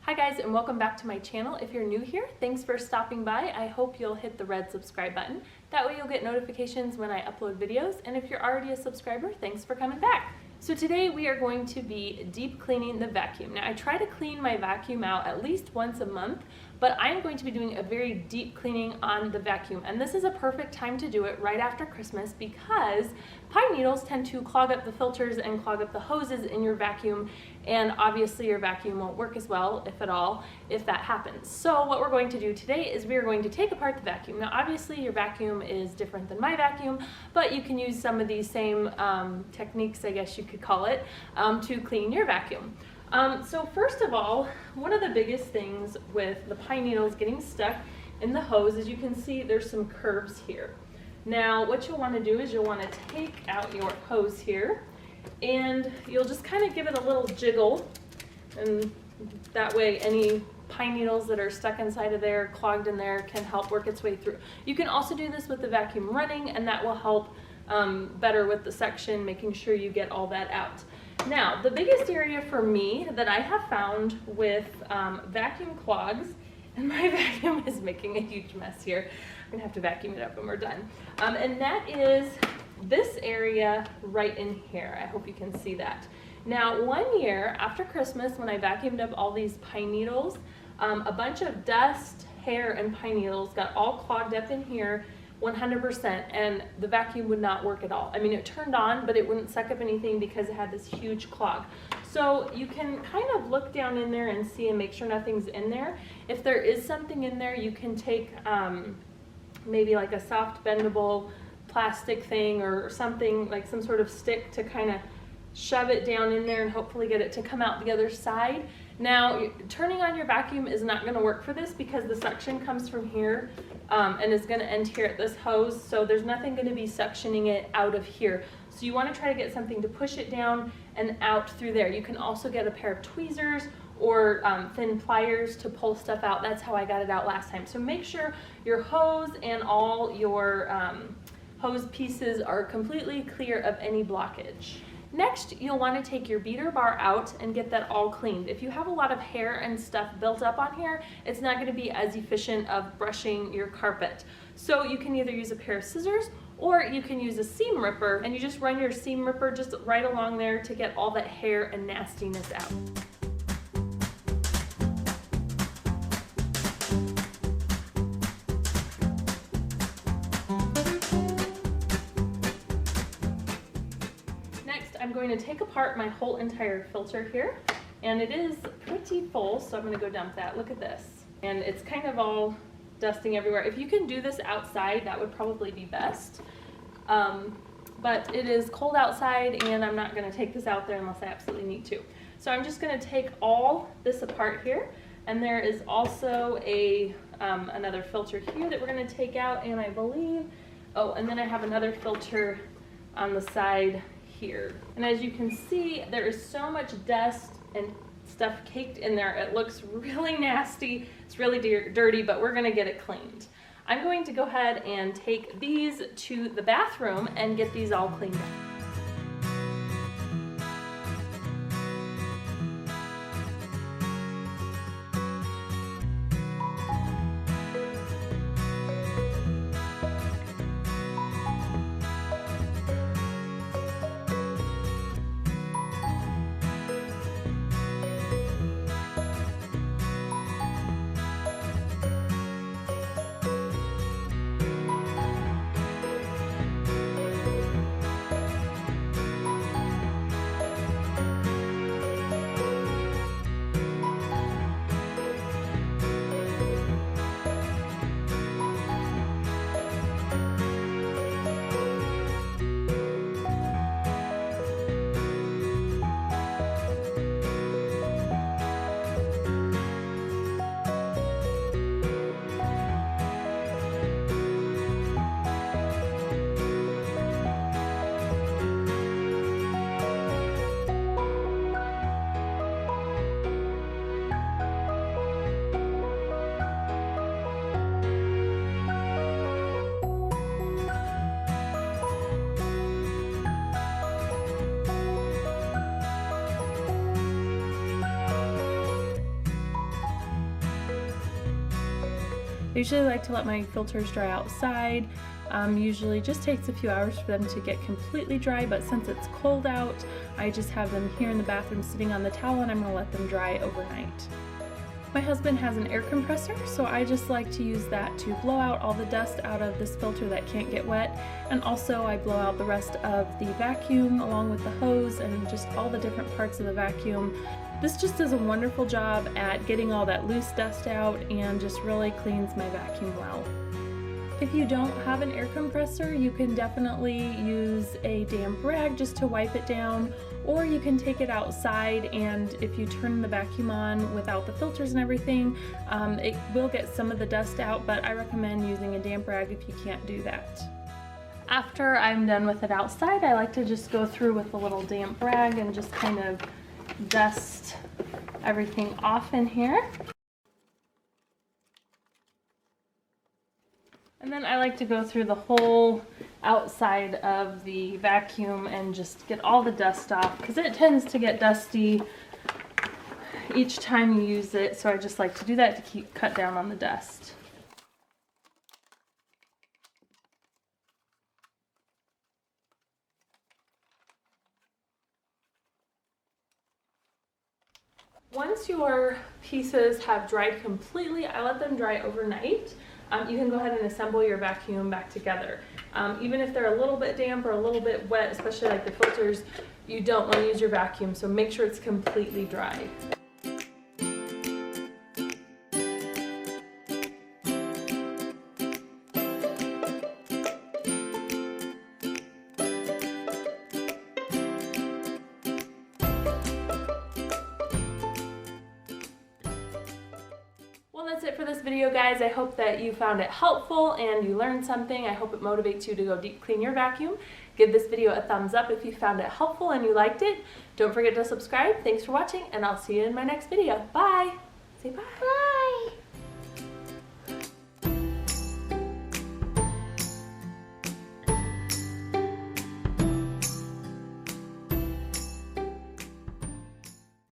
Hi guys, and welcome back to my channel. If you're new here, thanks for stopping by. I hope you'll hit the red subscribe button. That way you'll get notifications when I upload videos. And if you're already a subscriber, thanks for coming back. So today we are going to be deep cleaning the vacuum. Now I try to clean my vacuum out at least once a month, but I'm going to be doing a very deep cleaning on the vacuum. And this is a perfect time to do it right after Christmas because pine needles tend to clog up the filters and clog up the hoses in your vacuum. And obviously your vacuum won't work as well, if at all, if that happens. So what we're going to do today is we are going to take apart the vacuum. Now obviously your vacuum is different than my vacuum, but you can use some of these same techniques, I guess you could call it, to clean your vacuum. So first of all, one of the biggest things with the pine needles getting stuck in the hose, as you can see, there's some curves here. Now what you'll want to do is you'll want to take out your hose here and you'll just kind of give it a little jiggle, and that way any pine needles that are stuck inside of there, clogged in there, can help work its way through. You can also do this with the vacuum running, and that will help better with the suction, making sure you get all that out. Now, the biggest area for me that I have found with vacuum clogs, and my vacuum is making a huge mess here. I'm gonna have to vacuum it up when we're done. And that is this area right in here. I hope you can see that. Now, one year after Christmas, when I vacuumed up all these pine needles, a bunch of dust, hair, and pine needles got all clogged up in here 100%, and the vacuum would not work at all. I mean, it turned on, but it wouldn't suck up anything because it had this huge clog. So you can kind of look down in there and see and make sure nothing's in there. If there is something in there, you can take maybe like a soft bendable plastic thing or something, like some sort of stick, to kind of shove it down in there and hopefully get it to come out the other side. Now, turning on your vacuum is not going to work for this because the suction comes from here and is going to end here at this hose, so there's nothing going to be suctioning it out of here. So you want to try to get something to push it down and out through there. You can also get a pair of tweezers or thin pliers to pull stuff out. That's how I got it out last time. So make sure your hose and all your hose pieces are completely clear of any blockage. Next, you'll want to take your beater bar out and get that all cleaned. If you have a lot of hair and stuff built up on here, it's not going to be as efficient of brushing your carpet. So you can either use a pair of scissors or you can use a seam ripper, and you just run your seam ripper just right along there to get all that hair and nastiness out. I'm going to take apart my whole entire filter here, and it is pretty full, so I'm going to go dump that. Look at this. And it's kind of all dusting everywhere. If you can do this outside, that would probably be best. But it is cold outside, and I'm not going to take this out there unless I absolutely need to. So I'm just going to take all this apart here, and there is also a another filter here that we're going to take out, and I believe, oh, and then I have another filter on the side here. And as you can see, there is so much dust and stuff caked in there. It looks really nasty. It's really dirty, but we're gonna get it cleaned. I'm going to go ahead and take these to the bathroom and get these all cleaned up. I usually like to let my filters dry outside. Usually just takes a few hours for them to get completely dry, but since it's cold out, I just have them here in the bathroom sitting on the towel, and I'm going to let them dry overnight. My husband has an air compressor, so I just like to use that to blow out all the dust out of this filter that can't get wet, and also I blow out the rest of the vacuum along with the hose and just all the different parts of the vacuum. This just does a wonderful job at getting all that loose dust out and just really cleans my vacuum well. If you don't have an air compressor, you can definitely use a damp rag just to wipe it down, or you can take it outside, and if you turn the vacuum on without the filters and everything, it will get some of the dust out, but I recommend using a damp rag if you can't do that. After I'm done with it outside, I like to just go through with a little damp rag and just kind of dust everything off in here. And then I like to go through the whole outside of the vacuum and just get all the dust off, because it tends to get dusty each time you use it, so I just like to do that to cut down on the dust. Once your pieces have dried completely, I let them dry overnight. You can go ahead and assemble your vacuum back together. Even if they're a little bit damp or a little bit wet, especially like the filters, you don't want to use your vacuum, so make sure it's completely dry. That's it for this video, guys. I hope that you found it helpful and you learned something. I hope it motivates you to go deep clean your vacuum. Give this video a thumbs up if you found it helpful and you liked it. Don't forget to subscribe. Thanks for watching, and I'll see you in my next video. Bye. Say bye. Bye.